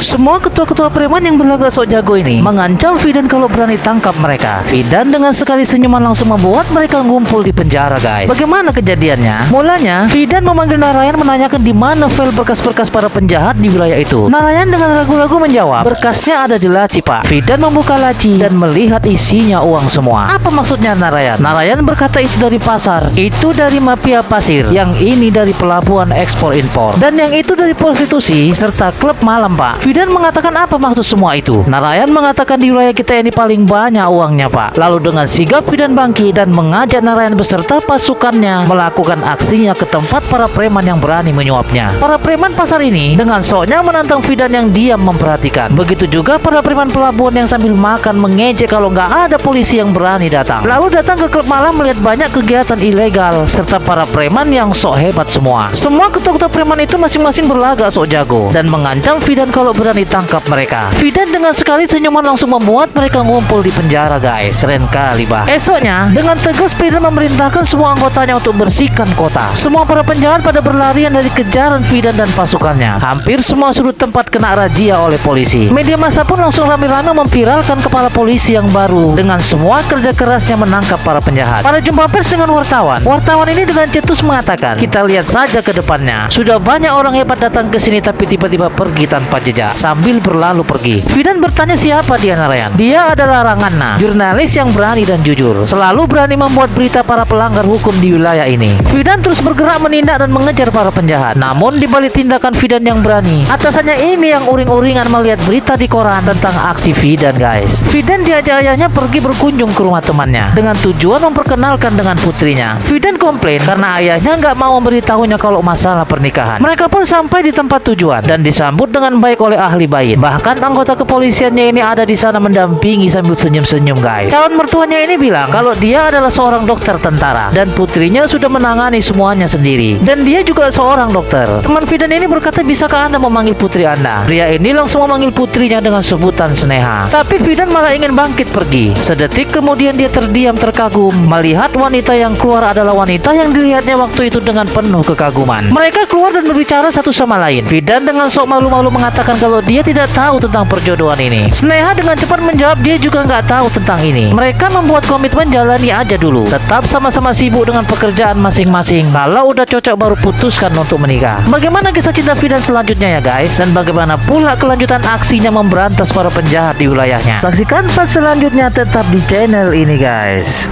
Semua ketua-ketua preman yang berlagak sok jago ini mengancam Fidan kalau berani tangkap mereka. Fidan dengan sekali senyuman langsung membuat mereka ngumpul di penjara, guys. Bagaimana kejadiannya? Mulanya, Fidan memanggil Narayan menanyakan di mana file berkas-berkas para penjahat di wilayah itu. Narayan dengan ragu-ragu menjawab, berkasnya ada di laci, Pak. Fidan membuka laci dan melihat isinya uang semua. Apa maksudnya Narayan? Narayan berkata itu dari pasar, itu dari mafia pasir, yang ini dari pelabuhan ekspor-impor, dan yang itu dari prostitusi serta klub malam, Pak. Fidan mengatakan apa maksud semua itu? Narayan mengatakan di wilayah kita ini paling banyak uangnya, Pak. Lalu dengan sigap Fidan bangkit dan mengajak Narayan beserta pasukannya melakukan aksinya ke tempat para preman yang berani menyuapnya. Para preman pasar ini dengan soknya menantang Fidan yang diam memperhatikan. Begitu juga para preman pelabuhan yang sambil makan mengejek kalau nggak ada polisi yang berani datang. Lalu datang ke klub malam melihat banyak kegiatan ilegal serta para preman yang sok hebat semua. Semua ketua-ketua preman itu masing-masing berlagak sok jago dan mengancam Fidan kalau berani tangkap mereka. Fidan dengan sekali senyuman langsung membuat mereka ngumpul di penjara, guys. Keren kali, bah. Esoknya dengan tegas Fidan memerintahkan semua anggotanya untuk bersihkan kota. Semua para penjahat pada berlarian dari kejaran Fidan dan pasukannya. Hampir semua sudut tempat kena razia oleh polisi. Media massa pun langsung rame-rame memviralkan kepala polisi yang baru dengan semua kerja kerasnya menangkap para penjahat. Pada jumpa pers dengan wartawan ini dengan cetus mengatakan, kita lihat saja ke depannya. Sudah banyak orang hebat datang ke sini tapi tiba-tiba pergi tanpa jejak sambil berlalu pergi. Fidan bertanya siapa dia, Narayan. Dia adalah Rangana, jurnalis yang berani dan jujur, selalu berani membuat berita para pelanggar hukum di wilayah ini. Fidan terus bergerak menindak dan mengejar para penjahat. Namun di balik tindakan Fidan yang berani, atasannya ini yang uring-uringan melihat berita di koran tentang aksi Fidan, guys. Fidan diajak ayahnya pergi berkunjung ke rumah temannya dengan tujuan memperkenalkan dengan putrinya. Fidan komplain karena ayahnya nggak mau memberitahunya kalau masalah pernikahan. Mereka pun sampai di tempat tujuan dan disambut dengan baik oleh ahli bait. Bahkan anggota kepolisiannya ini ada di sana mendampingi sambil senyum-senyum, guys. Calon mertuanya ini bilang kalau dia adalah seorang dokter tentara dan putrinya sudah menangani semuanya sendiri. Dan dia juga seorang dokter. Teman Fidan ini berkata, bisakah Anda memanggil putri Anda? Pria ini langsung memanggil putrinya dengan sebutan Sneha. Tapi Fidan malah ingin bangkit pergi. Sedetik kemudian dia terdiam terkagum melihat wanita yang keluar adalah wanita yang dilihatnya waktu itu dengan penuh kekaguman. Mereka keluar dan berbicara satu sama lain. Fidan dengan sok malu-malu mengatakan kalau dia tidak tahu tentang perjodohan ini. Sneha dengan cepat menjawab dia juga nggak tahu tentang ini. Mereka membuat komitmen jalani aja dulu. Tetap sama-sama sibuk dengan pekerjaan masing-masing. Kalau udah cocok baru putuskan untuk menikah. Bagaimana kisah cinta Fidan selanjutnya ya, guys? Dan bagaimana pula kelanjutan aksinya memberantas para penjahat di wilayahnya? Saksikan part selanjutnya tetap di channel ini, guys.